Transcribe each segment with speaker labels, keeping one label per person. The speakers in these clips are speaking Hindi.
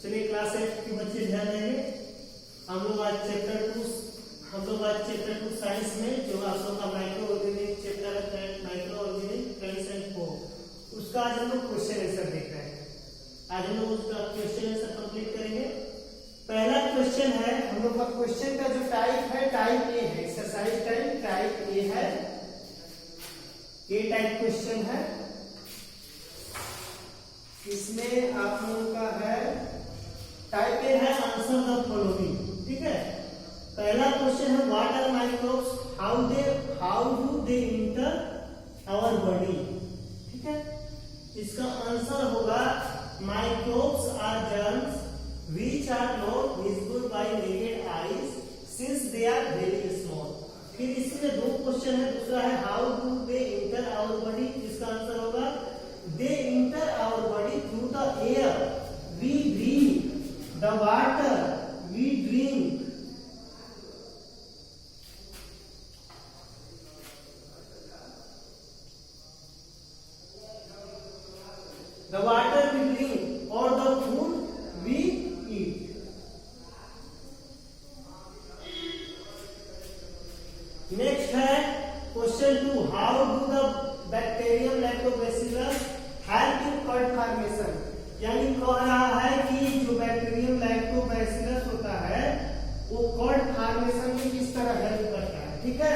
Speaker 1: चलिए क्लास 8 के बच्चे ध्यान देंगे। हम लोग आज चैप्टर 2 साइंस में जो आप लोग का माइक्रो ऑर्गेनिक चैप्टर है, माइक्रो ऑर्गेनिक ट्रेंड्स एंड को, उसका आज हम लोग क्वेश्चन आंसर देख रहे हैं। आज हम लोग उसका क्वेश्चन आंसर कंप्लीट करेंगे। पहला क्वेश्चन है, हम लोग का क्वेश्चन का जो टाइप है टाइप ए है, एक्सरसाइज टाइप ए है, ए टाइप क्वेश्चन है। इसमें आप लोगों का है टाइप ए है आंसर द फॉलोइंग। ठीक है, पहला क्वेश्चन है what are microbes, how do they enter our body. ठीक है, इसका आंसर होगा microbes are germs which are not visible by naked eyes since they are very small. फिर इसमें दो क्वेश्चन है, दूसरा है how do they enter our body, इसका आंसर होगा they enter our body through the air we breathe, the water we drink, the water we drink or the food we eat. Next है question 2, how do the bacterium lactobacillus help in curd formation। यानी कह रहा है कि जो बैक्टीरियम लैक्टोबैसिलस होता है वो कर्ड फॉर्मेशन में किस तरह हेल्प करता है। ठीक है,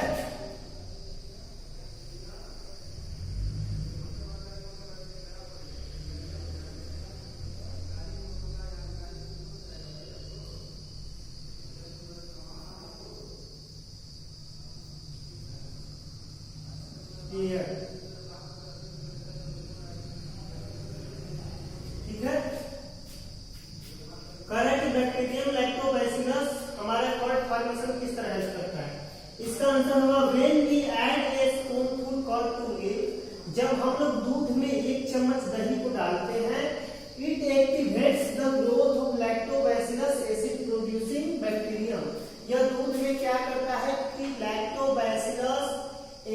Speaker 1: बैक्टीरियम लैक्टोबैसिलस हमारे कर्ड फॉर्मेशन किस तरह हेल्प करता है। इसका आंसर होगा when we add a spoonful curd to milk, जब हम लोग दूध में 1 चम्मच दही को डालते हैं, it activates the growth of lactobacillus acid producing bacterium. यह दूध में क्या करता है कि लैक्टोबैसिलस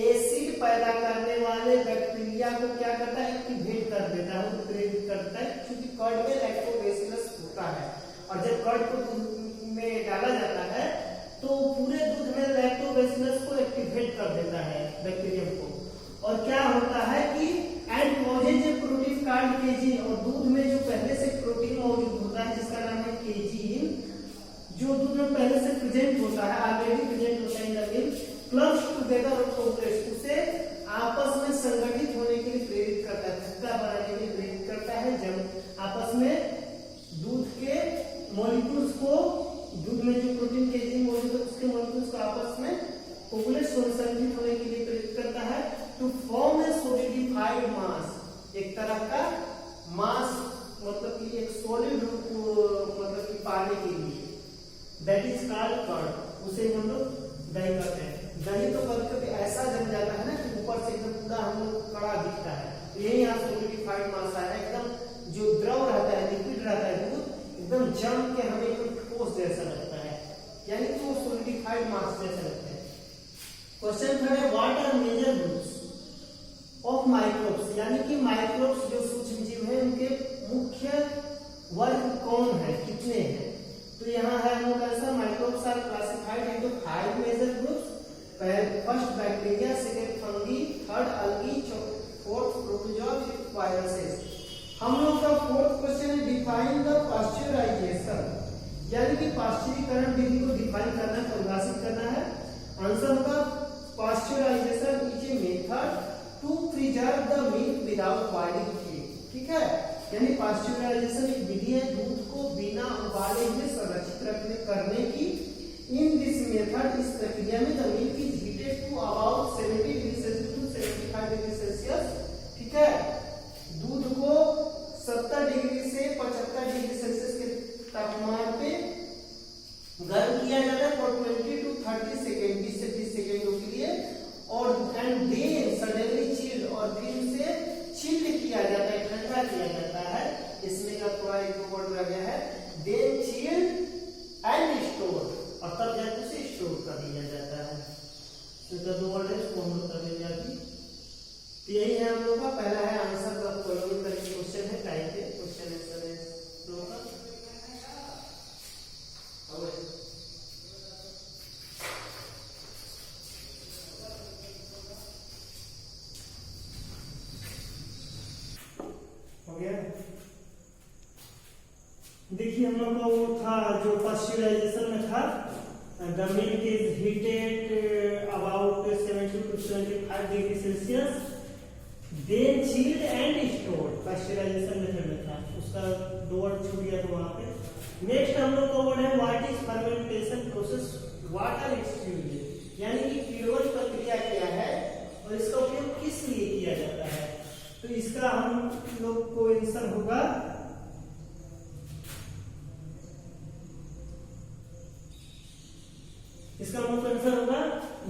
Speaker 1: एसिड पैदा करने वाले बैक्टीरिया को क्या करता है, एक्टिवेट कर देता है, उत्प्रेरित करता है, क्योंकि कर्ड में लैक्टोबैसिलस होता है। और जब कर्ड को दूध में डाला जाता है तो पूरे दूध में लैक्टोबैसिलस को एक्टिवेट कर देता है बैक्टीरियम को, और क्या होता है कि and causes a protein called casein, और दूध में जो पहले से प्रोटीन मौजूद होता है जिसका नाम है केजीन, जो दूध में पहले से प्रेजेंट होता है, ऑलरेडी प्रेजेंट होता है in the milk, clubs together और कोऑपरेट, उसे आपस में संगठित होने के लिए प्रेरित करता है, थक्का बनाने के लिए प्रेरित करता है। जब आपस में दूध के मॉलिक्यूल्स को, दूध में जो प्रोटीन केजीन मौजूद है उसके मॉलिक्यूल्स को आपस में कोऑपरेट संगठित होने के लिए प्रेरित करता है टू फॉर्म ए सॉलिडिफाइड मास, एक तरह का मास, मतलब कि एक सॉलिड रूप मतलब कि पाने के लिए, दैट इज कॉल्ड कर्ड, उसे हम लोग दही कहते हैं। दही तो कभी-कभी ऐसा जम जाता है ना कि ऊपर से एकदम पूरा हम लोग कड़ा दिखता है, यही यहाँ सॉलिडिफाइड मास है, एकदम जो द्रव रहता है, लिक्विड रहता है दूध, एकदम जम के हमें कोई ठोस जैसा लगता है, यानी कि वो सॉलिडिफाइड मास जैसा लगता है। क्वेश्चन 3 है what are major groups of microbes, यानी कि माइक्रोब्स जो सूक्ष्म जीव है उनके मुख्य वर्ग कौन है, कितने हैं। तो यहाँ है हम लोग answer microbes are classified into 5 major groups, first bacteria, second fungi, third algae, fourth protozoa, fifth viruses. हम लोग का फोर्थ क्वेश्चन है डिफाइन द पास्चराइजेशन, यानी कि पाश्चुरीकरण विधि को डिफाइन करना, परिभाषित करना है। आंसर होगा pasteurisation is a method to preserve the milk without boiling it. ठीक है, यानी पास्चराइजेशन एक विधि है दूध को बिना उबाले हुए संरक्षित करने की। इन दिस मेथड, इस प्रक्रिया में the milk is heated to about 70 degree Celsius to 75 degree Celsius. ठीक है, दूध को 70 डिग्री से 75 डिग्री सेल्सियस के तापमान पे गर्म किया जाता है फॉर 20 टू 30 सेकेंड, 20 से 30 सेकेंडों के लिए, और एंड देन सडनली चिल्ड, और फिर उसे चिल्ड किया जाता है, ठंडा किया जाता है। इसमें का थोड़ा एक वर्ड लग गया है, देन चिल्ड एंड स्टोर, और तब जाकर उसे स्टोर कर दिया जाता है। तो जब वर्ड है उसको हम लोग कर देंगे अभी। तो यही है हम लोग का पहला है आंसर द फॉलोइंग क्वेश्चन है टाइप के क्वेश्चन आंसर है लोगों का। देखिए हम लोग का वो था जो पास्चराइजेशन में था, the milk is heated about 70 to 75 degree Celsius, then chilled and stored, pasteurisation method में था, उसका 2 वर्ड छूट गया था वहां पे। नेक्स्ट हम लोग का वर्ड है what is fermentation process, what are its uses, यानी कि किण्वन प्रक्रिया क्या है और इसका उपयोग किस लिए किया जाता है। तो इसका हम लोग को आंसर होगा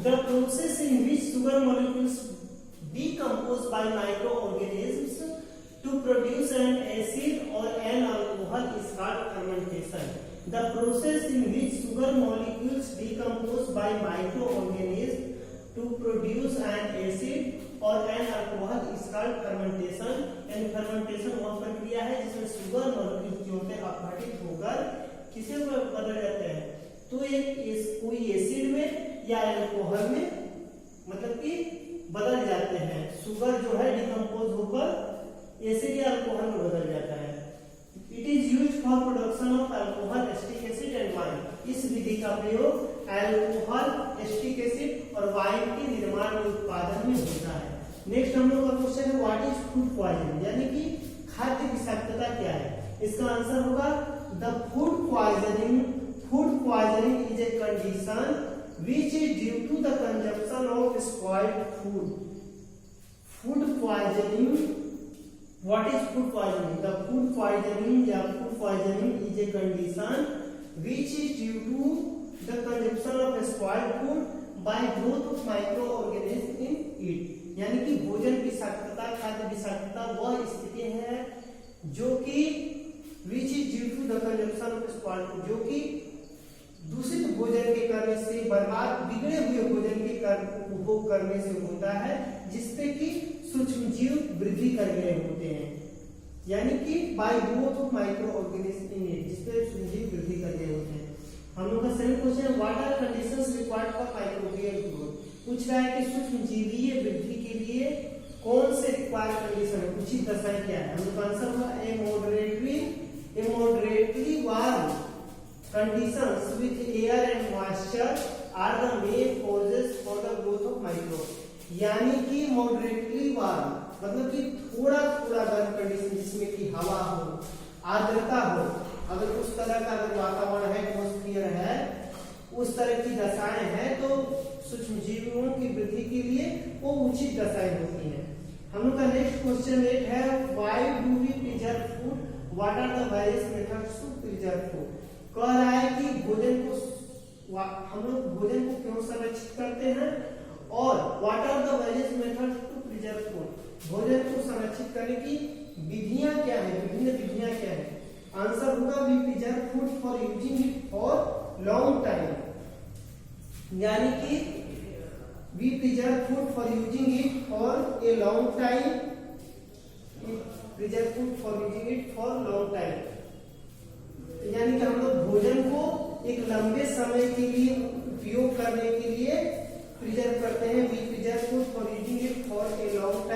Speaker 1: the process in which sugar molecules decompose by microorganisms to produce an acid or an alcohol is called fermentation. The process in which sugar molecules decompose by microorganisms to produce an acid or an alcohol is called fermentation. And fermentation वह प्रक्रिया है जिसमें शुगर मॉलिक्यूल जो होते हैं अपघटित होकर किसे बदल जाते हैं, तो एक कोई एसिड में या अल्कोहल में मतलब कि बदल जाते हैं। शुगर जो है डिकम्पोज होकर एसिड या अल्कोहल में बदल जाता है। It is used for production of alcohol, acetic acid and wine. इस विधि का प्रयोग अल्कोहल, एसिटिक एसिड और वाइन के निर्माण में उत्पादन में होता है। नेक्स्ट हम लोग का क्वेश्चन है व्हाट इज फूड पॉइजनिंग, यानी कि खाद्य विषाक्तता क्या है। इसका आंसर होगा the food poisoning is a condition which is due to the consumption of spoiled food. Food poisoning. What is food poisoning? The food poisoning is a condition which is due to the consumption of spoiled food by growth of microorganisms in it. यानी कि भोजन विषाक्तता, खाद्य विषाक्तता वह स्थिति है जो कि which is due to the consumption of spoiled food, जो कि दूषित भोजन के करने से, बर्बाद बिगड़े हुए भोजन के उपभोग करने से होता है, जिससे कि सूक्ष्म जीव वृद्धि कर रहे होते हैं, यानी कि bye growth of micro organism in it, जिससे सूक्ष्म जीव वृद्धि कर रहे होते हैं। हम लोग का सेकंड क्वेश्चन है what are conditions required for microbial growth. पूछ रहा है कि सूक्ष्म जीवीय वृद्धि के लिए कौन से रिक्वायर्ड कंडीशन है, उचित दशाएं क्या है। हम लोग का आंसर होगा a moderately warm conditions with air and moisture are the main causes for the growth of microbes. यानी कि moderately warm मतलब कि थोड़ा थोड़ा गर्म कंडीशन जिसमें कि हवा हो, आर्द्रता हो, अगर उस तरह का अगर वातावरण है, एटमॉस्फेयर है, उस तरह की दशाएं हैं तो सूक्ष्म जीवों की वृद्धि के लिए वो उचित दशाएं होती हैं। हम लोग का नेक्स्ट क्वेश्चन है why do we preserve food, what are the various methods to preserve food. कह रहा है कि भोजन को हम लोग भोजन को क्यों संरक्षित करते हैं और what are the various methods to preserve food, भोजन को संरक्षित करने की विधियां क्या है, विभिन्न विधियां क्या है। आंसर होगा we preserve food for using it for long time, यानी कि we preserve food for using it for a long time, preserve food for using it for long time, यानी कि हम लोग भोजन को एक लंबे समय के लिए उपयोग करने के लिए प्रिजर्व करते हैं। We preserve food for using it for a long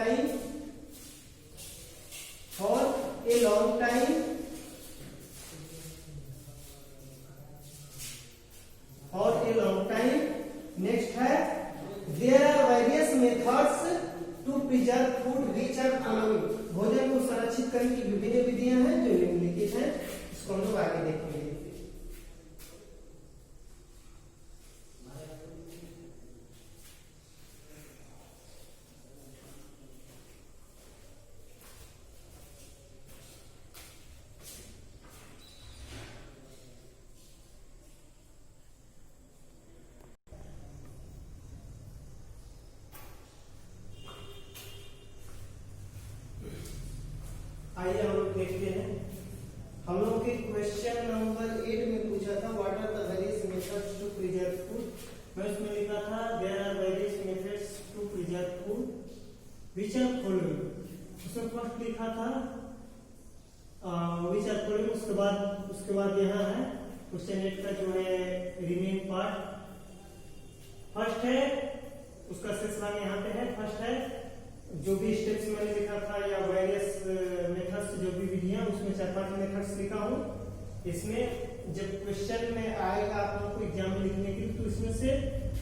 Speaker 1: time, next है there are various methods to preserve food which are following. भोजन को संरक्षित करने की विभिन्न विधियां हैं जो निम्नलिखित हैं, इसको हम लोग आगे देखेंगे। आइए हम लोग देखते हैं। हम लोग के क्वेश्चन नंबर 8 में पूछा था what are the various methods to preserve food. मैं उसमें लिखा था there are various methods to preserve food which are following. उसमें फर्स्ट लिखा था व्हिच आर फॉलोइंग, उसके बाद यहाँ है क्वेश्चन 8 का जो है रिमेन पार्ट। फर्स्ट है उसका शेष भाग यहाँ पे है। फर्स्ट है जो भी स्टेप्स मैंने लिखा था या वेरियस मेथड्स जो भी विधियां, उसमें 4-5 मेथड्स लिखा हूं। इसमें जब क्वेश्चन में आएगा आप लोग को एग्जाम में लिखने के लिए, तो इसमें से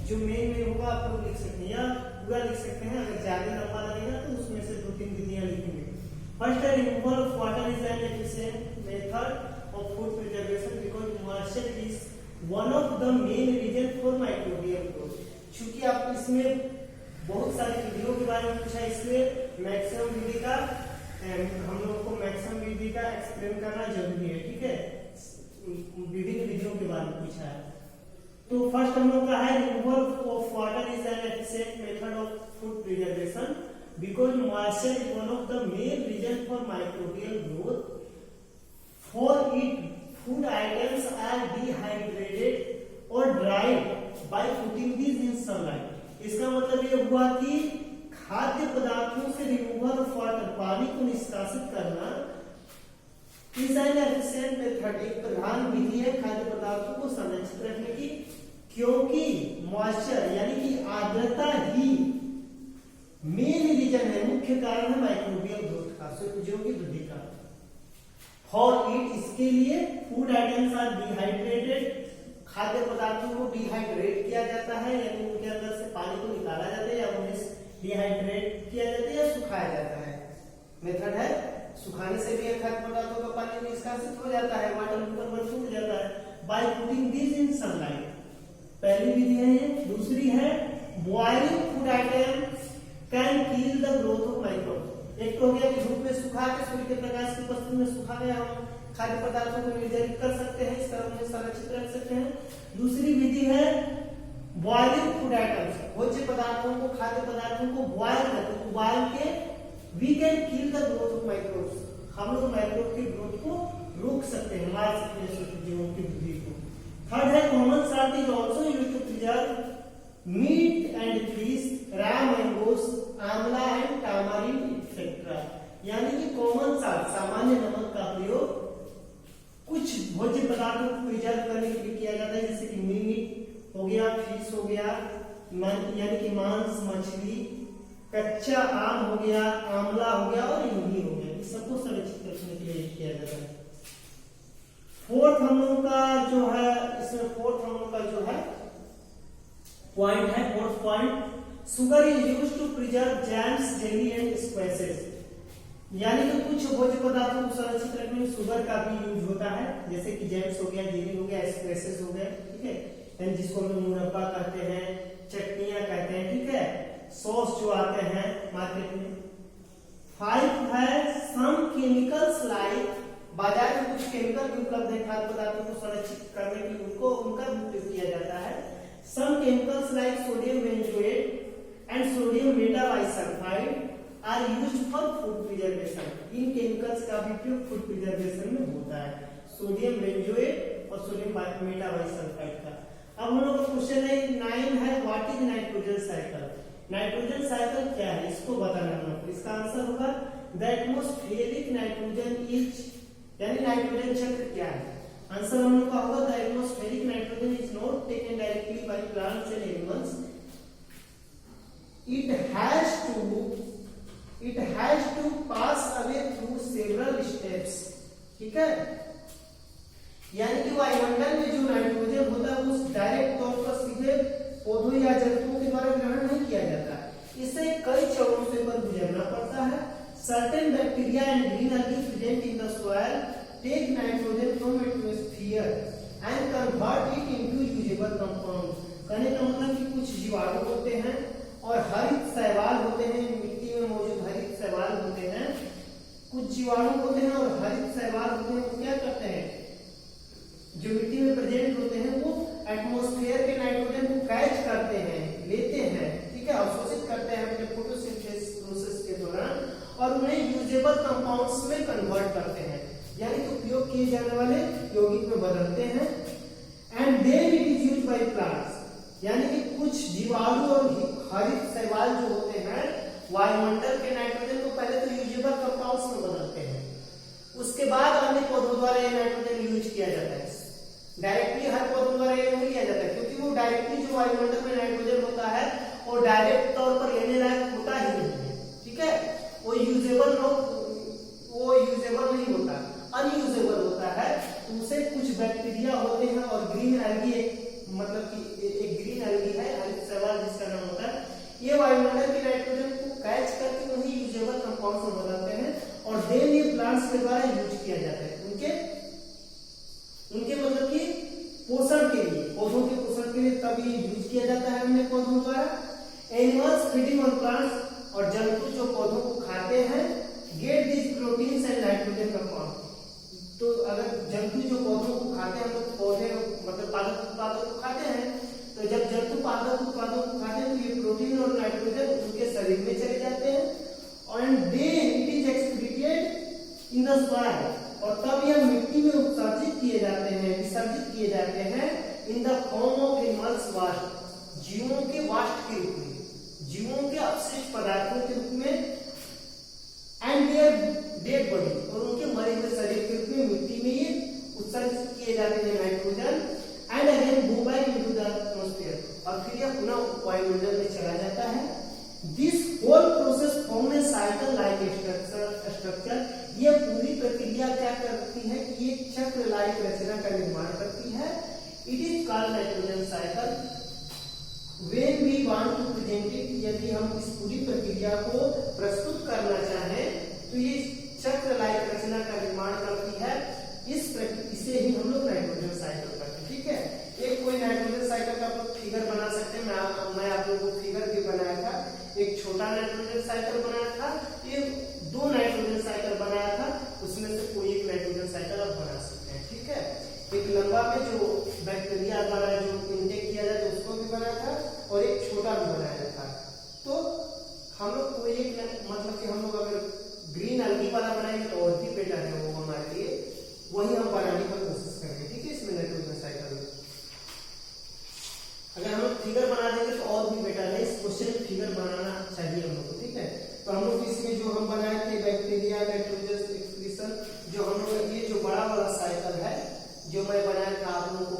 Speaker 1: जो मेन होगा आप लोग लिख सकते हैं या पूरा लिख सकते हैं। अगर ज्यादा लंबा लगेगा तो उसमें से 2-3 विधियां लिखेंगे। फर्स्ट है removal of water is an efficient method of food preservation because moisture is one of the main reason for microbial growth. चूंकि आप इसमें बहुत सारी विधियों के बारे में पूछा, इसलिए मैक्सिमम विधि का हम लोगों को मैक्सिमम विधि का एक्सप्लेन करना जरूरी है। ठीक है, विभिन्न विधियों के बारे में पूछा है। तो फर्स्ट हम लोग का है removal of water is an efficient method of food preservation because moisture is one of the main reason for microbial growth. For it food items are dehydrated और dried by putting this in sunlight. इसका मतलब ये हुआ कि खाद्य पदार्थों से रिमूवल ऑफ वाटर, पानी को निष्कासित करना, इज एन एफिशिएंट मेथड, एक प्रधान विधि है खाद्य पदार्थों को संरक्षित रखने की, क्योंकि मॉइस्चर यानी कि आर्द्रता ही मेन रीजन है, मुख्य कारण है माइक्रोबियल ग्रोथ का, सूक्ष्मजीवों की वृद्धि का। फॉर इट, इसके लिए फूड आइटम्स आर डिहाइड्रेटेड, खाद्य पदार्थों को डिहाइड्रेट किया जाता है, यानी उनके अंदर से पानी को निकाला जाता है या उन्हें डिहाइड्रेट किया जाता है या सुखाया जाता है। मेथड है, सुखाने से भी खाद्य पदार्थों का पानी निष्कासित हो जाता है, वाटर ऊपर सूख जाता है bye putting this in sunlight. पहली विधि है ये। दूसरी है boiling food items can kill the growth of microbes. एक तो हो गया कि धूप में सुखा के, सूर्य के प्रकाश की उपस्थिति में सुखा गया हम खाद्य पदार्थों को निर्जलित कर सकते हैं, इस तरह उन्हें संरक्षित रख सकते हैं। दूसरी विधि है बॉइलिंग फूड आइटम्स, भोज्य पदार्थों को, खाद्य पदार्थों को बॉयल करके, उबाल के we can kill the growth of microbes, हम लोग माइक्रोब की ग्रोथ को रोक सकते हैं, मार सकते हैं सूक्ष्मजीवों की वृद्धि को। थर्ड है common salt is also used to preserve meat and fish, raw mangoes, amla and tamarind etcetera. यानी कि कॉमन साल्ट, सामान्य नमक का प्रयोग कुछ भोज्य पदार्थों को प्रिजर्व करने के लिए किया जाता है, जैसे कि मीट हो गया, फिश हो गया, यानी कि मांस, मछली, कच्चा आम हो गया, आंवला हो गया और इमली हो गया, इस सबको संरक्षित रखने के लिए किया जाता है। फोर्थ हम लोग का जो है, इसमें फोर्थ हम लोग का जो है पॉइंट है, fourth point, sugar is used to preserve jams, jelly and squashes. यानी कि कुछ भोज्य पदार्थों को संरक्षित रखने में शुगर का भी यूज होता है, जैसे कि जैम्स हो गया, जेली हो गया, स्क्वैशेस हो गया। ठीक है, जिसको हम लोग मुरब्बा कहते हैं, चटनियां कहते हैं। ठीक है, सॉस जो आते हैं मार्केट में। 5 है सम केमिकल्स लाइक, बाजार में कुछ केमिकल भी उपलब्ध है खाद्य पदार्थों को संरक्षित करने के लिए, उनका भी उपयोग किया जाता है। Some chemicals like sodium benzoate and sodium metabisulphite are used for food preservation. इन केमिकल्स का भी उपयोग फूड प्रिजर्वेशन में होता है, सोडियम बेंजोएट और सोडियम मेटाबाइसल्फाइड का। अब हम लोग का क्वेश्चन है 9 है what is nitrogen cycle. Nitrogen cycle क्या है, इसको बताना है। इसका आंसर होगा द एटमॉस्फेरिक नाइट्रोजन इज, यानी नाइट्रोजन चक्र क्या है। आंसर हम लोग का होगा the atmospheric nitrogen is not taken directly by plants and animals, it has to pass away through several steps। ठीक है, यानी कि वायुमंडल में जो नाइट्रोजन होता है वो डायरेक्ट तौर पर सीधे पौधों या जंतुओं के द्वारा ग्रहण नहीं किया जाता, इसे कई चरणों से पर गुजरना पड़ता है। Certain bacteria and green algae present in the soil take nitrogen from atmosphere and convert it into usable compounds। कहने का मतलब कि कुछ जीवाणु होते हैं और हरित शैवाल होते हैं, मिट्टी में मौजूद हरित शैवाल होते हैं, कुछ जीवाणु होते हैं और हरित शैवाल होते हैं, वो क्या करते हैं, जो मिट्टी में प्रेजेंट होते हैं वो एटमॉस्फेयर के नाइट्रोजन को कैच करते हैं, लेते हैं। ठीक है, अवशोषित करते हैं अपने फोटोसिंथेसिस प्रोसेस के दौरान और उन्हें यूजेबल कंपाउंड्स में कन्वर्ट करते हैं, यानी कि उपयोग किए जाने वाले यौगिक में बदलते हैं। And then it is used by plants, यानी कि कुछ जीवाणु और हरित शैवाल जो होते हैं वायुमंडल के नाइट्रोजन को पहले तो यूजेबल कंपाउंड्स में बदलते हैं, उसके बाद अन्य पौधों द्वारा ये नाइट्रोजन यूज किया जाता है। डायरेक्टली हर पौधों द्वारा ये नहीं लिया जाता है, क्योंकि वो डायरेक्टली जो वायुमंडल में नाइट्रोजन होता है वो डायरेक्ट तौर पर लेने लायक होता ही नहीं है। ठीक है, वो यूजेबल नहीं होता, अनयूजेबल होता है, उसे कुछ बैक्टीरिया होते हैं और ग्रीन एल्गी मतलब कि एक ग्रीन एल्गी है सवाल जिसका नाम होता है, ये वायुमंडल के नाइट्रोजन को कैच करके उन्हें यूजेबल कंपाउंड्स में बदलते हैं और देन ये प्लांट्स के द्वारा यूज किया जाता है उनके मतलब कि पोषण के लिए, पौधों के पोषण के लिए तब ये यूज किया जाता है हमने पौधों द्वारा। एनिमल्स फीडिंग ऑन प्लांट्स और जंतु जो पौधों को खाते हैं get this proteins and nitrogen compound. तो अगर जंतु जो पौधों को खाते हैं, तो पौधे मतलब पादप उत्पादों को खाते हैं, तो जब जंतु पादप उत्पादों को खाते हैं तो ये प्रोटीन और नाइट्रोजन उनके शरीर में चले जाते हैं and then it is excreted in the soil, और तब यह मिट्टी में उत्सर्जित किए जाते हैं, विसर्जित किए जाते हैं in the form of animals vast, जीवों के वास्ट के रूप में, जीवों के अपशिष्ट पदार्थों के रूप में एंड देयर डेड बॉडी, और उनके मरे हुए शरीर के रूप में मिट्टी में ये उत्सर्जित किए जाते हैं nitrogen and again go back into the atmosphere, और फिर यह पुनः वायुमंडल में चला जाता है। This whole process form a cycle like structure, ये पूरी प्रक्रिया क्या करती है कि एक चक्र लाइक रचना का निर्माण करती है। It is called nitrogen cycle. When we want to present it, यदि हम इस पूरी प्रक्रिया को प्रस्तुत करना चाहें तो ये चक्र लाइक रचना का निर्माण करती है। इसे ही हम लोग नाइट्रोजन साइकिल करते हैं। ठीक है, एक कोई नाइट्रोजन साइकिल का आप फिगर बना सकते हैं। मैं आप लोगों को फिगर भी बनाया था, एक छोटा नाइट्रोजन साइकिल बनाया था, ये 2 नाइट्रोजन साइकिल बनाया था, उसमें से कोई एक नाइट्रोजन साइकिल आप बना सकते हैं। ठीक है, एक लंबा में जो बैक्टीरिया द्वारा जो इंटेक किया जाता है उसको भी बनाया था और एक छोटा भी बनाया था। तो हम लोग कोई एक मतलब कि हम लोग अगर ग्रीन एल्गी वाला बनाएंगे तो और भी बेटर है वो हमारे लिए, वही हम बनाने की कोशिश करेंगे। ठीक है, इसमें नाइट्रोजन साइकिल अगर हम लोग फिगर बना देंगे तो और भी बेटर है। इस क्वेश्चन में फिगर बनाना चाहिए हम लोग को। ठीक है, तो हम लोग इसमें जो हम बनाए थे बैक्टीरिया नाइट्रोजन एक्सक्रीशन, जो हम लोग ये जो बड़ा वाला साइकिल है जो मैं बनाया था आप लोगों को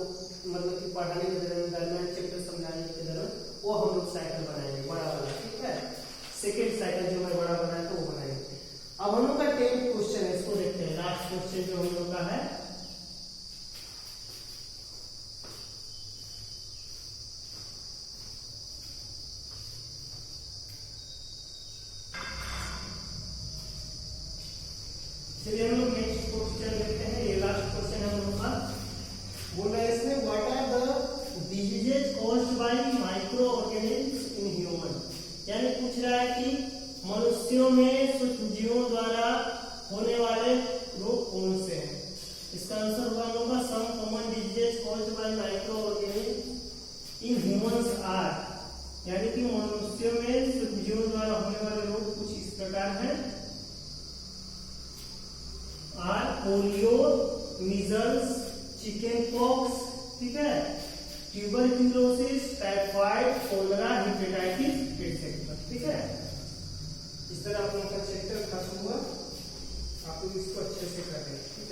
Speaker 1: मतलब कि पढ़ाने के दरमियान चैप्टर समझाने के दौरान, वो हम लोग साइकिल बनाएंगे बड़ा वाला। ठीक है, सेकेंड साइकिल जो मैं बड़ा बनाया था वो बनाएंगे। अब हम लोग का 10th क्वेश्चन है, इसको देखते हैं। लास्ट क्वेश्चन जो हम लोग का है, चलिए हम लोग नेक्स्ट क्वेश्चन देखते हैं। ये लास्ट क्वेश्चन है हम लोग का। बोल रहा है इसमें what are the diseases caused by micro organisms in human, यानी पूछ रहा है कि मनुष्यों में सूक्ष्म जीवों द्वारा होने वाले रोग कौन से हैं। इसका आंसर होगा हम लोग का some common diseases caused by micro organisms in humans are, यानी कि मनुष्यों में सूक्ष्म जीवों द्वारा होने वाले रोग कुछ इस प्रकार हैं। Are polio, measles, chicken pox, ठीक है, tuberculosis, typhoid, cholera, hepatitis etcetera. ठीक है, इस तरह आप लोगों का चैप्टर खत्म हुआ। आप लोग इसको अच्छे से कर रहे हैं।